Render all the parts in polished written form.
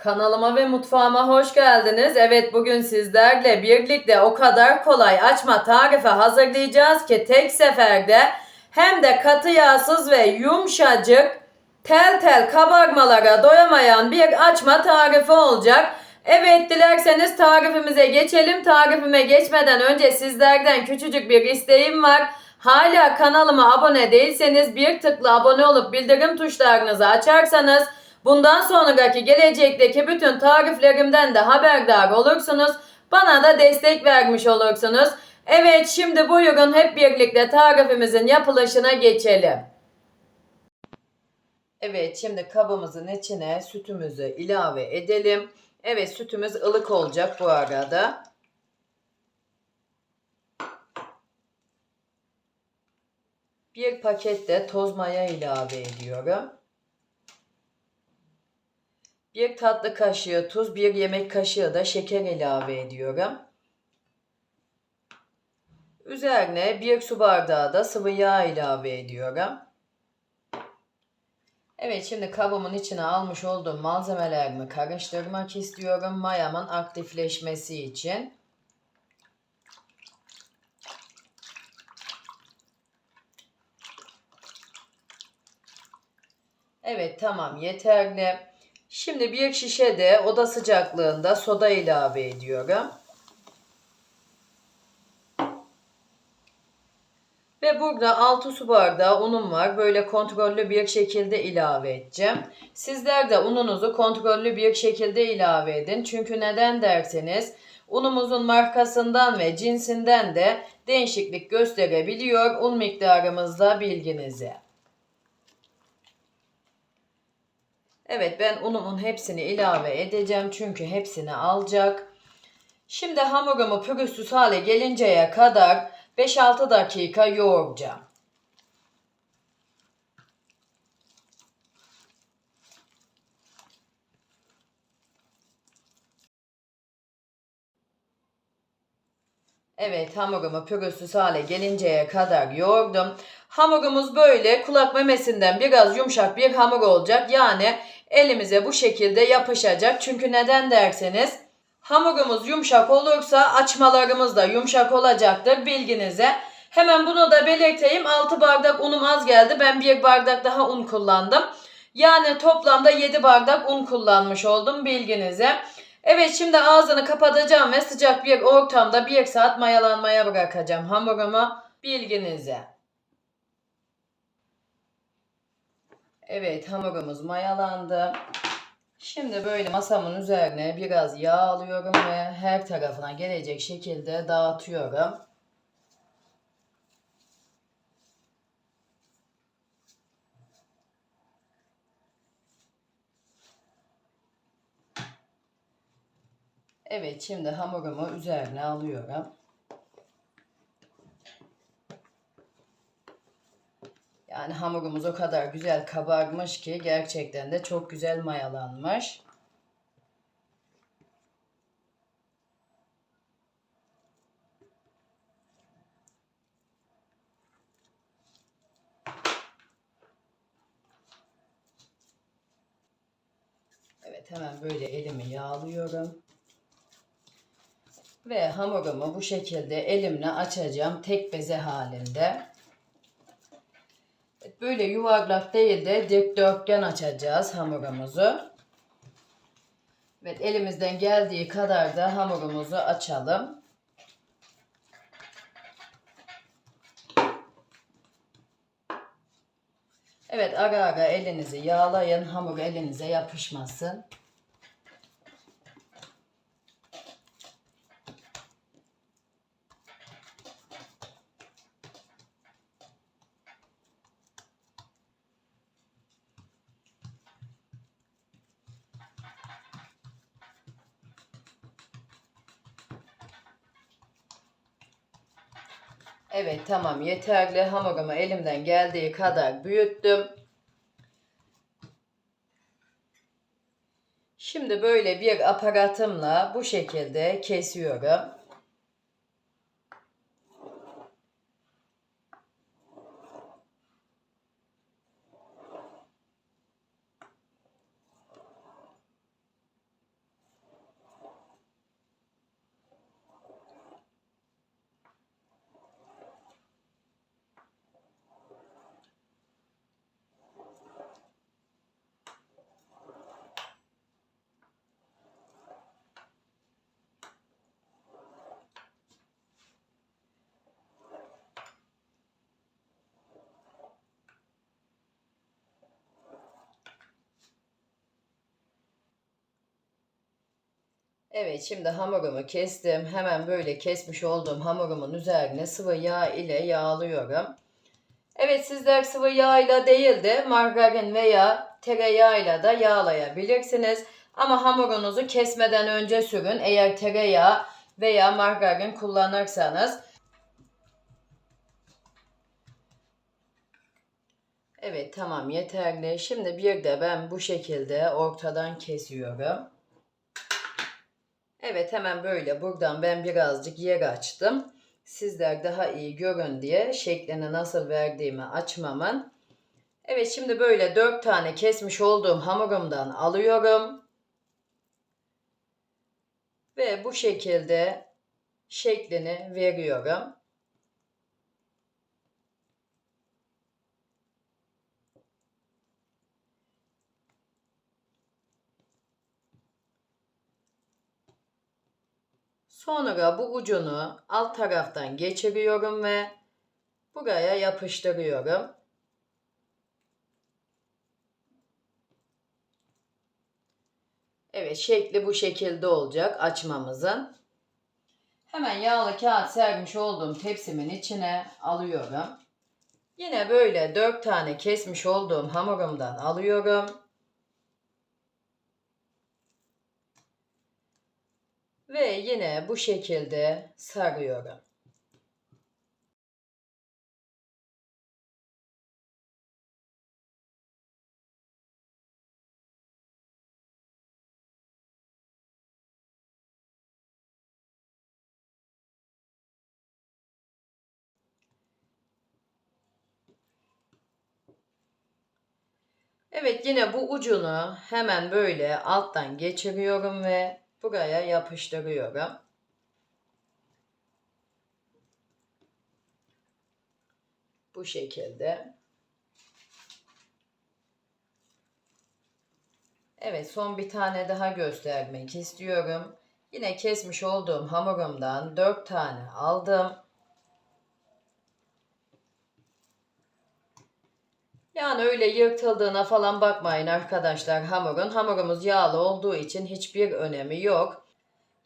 Kanalıma ve mutfağıma hoş geldiniz. Evet, bugün sizlerle birlikte o kadar kolay açma tarifi hazırlayacağız ki tek seferde hem de katı yağsız ve yumuşacık tel tel kabarmalara doyamayan bir açma tarifi olacak. Evet, dilerseniz tarifimize geçelim. Tarifime geçmeden önce sizlerden küçücük bir isteğim var. Hala kanalıma abone değilseniz bir tıkla abone olup bildirim tuşlarınızı açarsanız bundan sonraki gelecekteki bütün tariflerimden de haberdar olursunuz. Bana da destek vermiş olursunuz. Evet, şimdi buyurun hep birlikte tarifimizin yapılışına geçelim. Evet, şimdi kabımızın içine sütümüzü ilave edelim. Evet, sütümüz ılık olacak bu arada. Bir paket de toz maya ilave ediyorum. Bir tatlı kaşığı tuz, bir yemek kaşığı da şeker ilave ediyorum. Üzerine bir su bardağı da sıvı yağ ilave ediyorum. Evet, şimdi kabımın içine almış olduğum malzemelerimi karıştırmak istiyorum mayamın aktifleşmesi için. Evet, tamam, yeterli. Şimdi bir şişe de oda sıcaklığında soda ilave ediyorum. Ve burada 6 su bardağı unum var. Böyle kontrollü bir şekilde ilave edeceğim. Sizler de ununuzu kontrollü bir şekilde ilave edin. Çünkü neden derseniz unumuzun markasından ve cinsinden de değişiklik gösterebiliyor un miktarımızda, bilginize. Evet, ben unumun hepsini ilave edeceğim çünkü hepsini alacak. Şimdi hamurumu pürüzsüz hale gelinceye kadar 5-6 dakika yoğuracağım. Evet, hamurumu pürüzsüz hale gelinceye kadar yoğurdum. Hamurumuz böyle kulak memesinden biraz yumuşak bir hamur olacak. Yani elimize bu şekilde yapışacak. Çünkü neden derseniz hamurumuz yumuşak olursa açmalarımız da yumuşak olacaktır, bilginize. Hemen bunu da belirteyim. 6 bardak unum az geldi. Ben 1 bardak daha un kullandım. Yani toplamda 7 bardak un kullanmış oldum, bilginize. Evet, şimdi ağzını kapatacağım ve sıcak bir ortamda 1 saat mayalanmaya bırakacağım hamurumu, bilginize. Evet, hamurumuz mayalandı. Şimdi böyle masamın üzerine biraz yağ alıyorum ve her tarafına gelecek şekilde dağıtıyorum. Evet, şimdi hamurumu üzerine alıyorum. Yani hamurumuz o kadar güzel kabarmış ki gerçekten de çok güzel mayalanmış. Evet, hemen böyle elimi yağlıyorum. Ve hamurumu bu şekilde elimle açacağım tek beze halinde. Böyle yuvarlak değil de dikdörtgen açacağız hamurumuzu. Evet, elimizden geldiği kadar da hamurumuzu açalım. Evet, ara ara elinizi yağlayın, hamur elinize yapışmasın. Evet, tamam, yeterli. Hamurumu elimden geldiği kadar büyüttüm. Şimdi böyle bir aparatımla bu şekilde kesiyorum. Evet, şimdi hamurumu kestim. Hemen böyle kesmiş olduğum hamurumun üzerine sıvı yağ ile yağlıyorum. Evet, sizler sıvı yağ ile değil de margarin veya tereyağıyla da yağlayabilirsiniz. Ama hamurunuzu kesmeden önce sürün. Eğer tereyağı veya margarin kullanırsanız. Evet, tamam, yeterli. Şimdi bir de ben bu şekilde ortadan kesiyorum. Evet, hemen böyle buradan ben birazcık yer açtım. Sizler daha iyi görün diye şeklini nasıl verdiğimi açmamın. Evet, şimdi böyle 4 tane kesmiş olduğum hamurumdan alıyorum. Ve bu şekilde şeklini veriyorum. Sonra bu ucunu alt taraftan geçiriyorum ve buraya yapıştırıyorum. Evet, şekli bu şekilde olacak açmamızın. Hemen yağlı kağıt sermiş olduğum tepsimin içine alıyorum. Yine böyle 4 tane kesmiş olduğum hamurumdan alıyorum. Ve yine bu şekilde sarıyorum. Evet, yine bu ucunu hemen böyle alttan geçiriyorum ve buraya yapıştırıyorum. Bu şekilde. Evet, son bir tane daha göstermek istiyorum. Yine kesmiş olduğum hamurumdan 4 tane aldım. Yani öyle yırtıldığına falan bakmayın arkadaşlar hamurun. Hamurumuz yağlı olduğu için hiçbir önemi yok.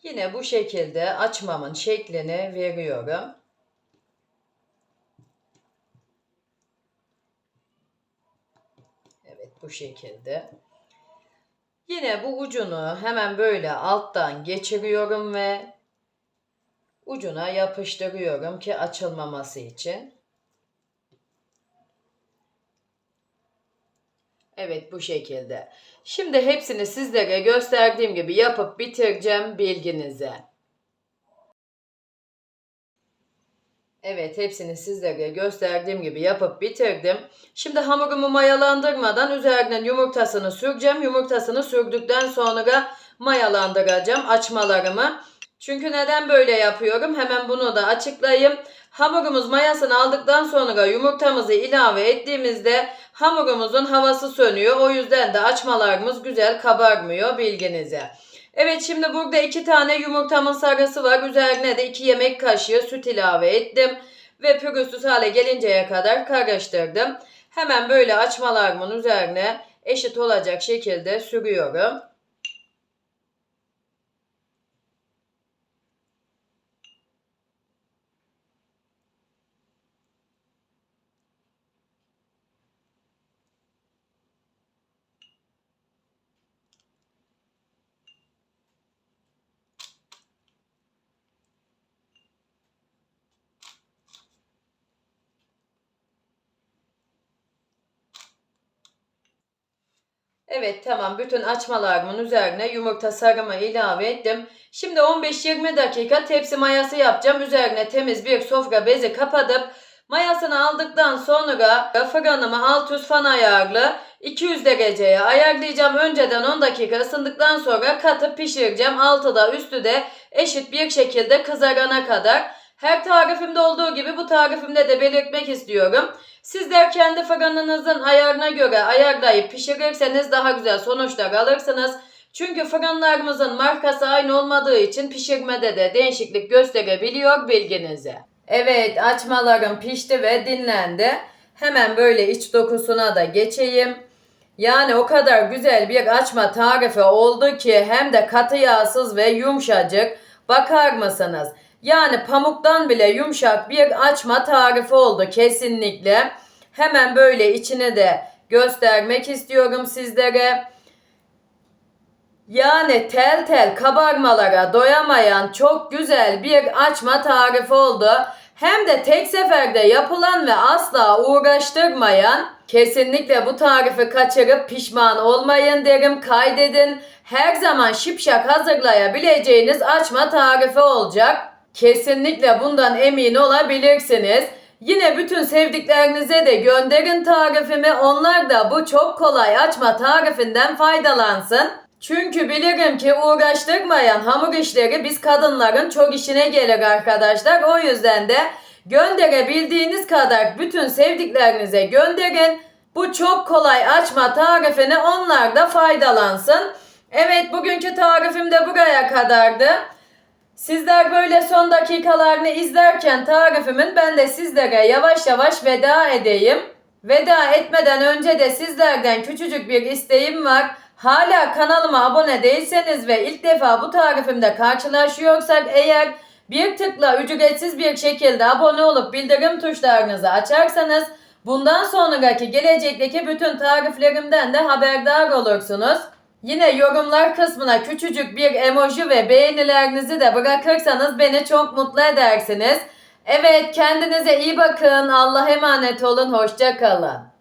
Yine bu şekilde açmamın şeklini veriyorum. Evet, bu şekilde. Yine bu ucunu hemen böyle alttan geçiriyorum ve ucuna yapıştırıyorum ki açılmaması için. Evet, bu şekilde. Şimdi hepsini sizlere gösterdiğim gibi yapıp bitireceğim bilginize. Evet, hepsini sizlere gösterdiğim gibi yapıp bitirdim. Şimdi hamurumu mayalandırmadan üzerinden yumurtasını süreceğim. Yumurtasını sürdükten sonra mayalandıracağım açmalarımı. Çünkü neden böyle yapıyorum? Hemen bunu da açıklayayım. Hamurumuz mayasını aldıktan sonra yumurtamızı ilave ettiğimizde hamurumuzun havası sönüyor. O yüzden de açmalarımız güzel kabarmıyor bilginize. Evet, şimdi burada 2 tane yumurtamın sarısı var. Üzerine de 2 yemek kaşığı süt ilave ettim. Ve pürüzsüz hale gelinceye kadar karıştırdım. Hemen böyle açmalarımın üzerine eşit olacak şekilde sürüyorum. Evet, tamam, bütün açmalarımın üzerine yumurta sarımı ilave ettim. Şimdi 15-20 dakika tepsi mayası yapacağım. Üzerine temiz bir sofra bezi kapatıp mayasını aldıktan sonra fırınımı alt üst fan ayarlı 200 dereceye ayarlayacağım. Önceden 10 dakika ısındıktan sonra katıp pişireceğim. Altı da üstü de eşit bir şekilde kızarana kadar. Her tarifimde olduğu gibi bu tarifimde de belirtmek istiyorum. Sizler kendi fırınınızın ayarına göre ayarlayıp pişirirseniz daha güzel sonuçlar alırsınız. Çünkü fırınlarımızın markası aynı olmadığı için pişirmede de değişiklik gösterebiliyor bilginize. Evet, açmalarım pişti ve dinlendi. Hemen böyle iç dokusuna da geçeyim. Yani o kadar güzel bir açma tarifi oldu ki hem de katı yağsız ve yumuşacık. Bakar mısınız? Yani pamuktan bile yumuşak bir açma tarifi oldu kesinlikle. Hemen böyle içine de göstermek istiyorum sizlere. Yani tel tel kabarmalara doyamayan çok güzel bir açma tarifi oldu. Hem de tek seferde yapılan ve asla uğraştırmayan, kesinlikle bu tarifi kaçırıp pişman olmayın derim, kaydedin. Her zaman şipşak hazırlayabileceğiniz açma tarifi olacak. Kesinlikle bundan emin olabilirsiniz. Yine bütün sevdiklerinize de gönderin tarifimi. Onlar da bu çok kolay açma tarifinden faydalansın. Çünkü bilirim ki uğraştırmayan hamur işleri biz kadınların çok işine gelir arkadaşlar. O yüzden de gönderebildiğiniz kadar bütün sevdiklerinize gönderin. Bu çok kolay açma tarifini onlar da faydalansın. Evet, bugünkü tarifim de buraya kadardı. Sizler böyle son dakikalarını izlerken tarifimin ben de sizlere yavaş yavaş veda edeyim. Veda etmeden önce de sizlerden küçücük bir isteğim var. Hala kanalıma abone değilseniz ve ilk defa bu tarifimde karşılaşıyorsak eğer bir tıkla ücretsiz bir şekilde abone olup bildirim tuşlarınızı açarsanız bundan sonraki gelecekteki bütün tariflerimden de haberdar olursunuz. Yine yorumlar kısmına küçücük bir emoji ve beğenilerinizi de bırakırsanız beni çok mutlu edersiniz. Evet, kendinize iyi bakın. Allah'a emanet olun. Hoşça kalın.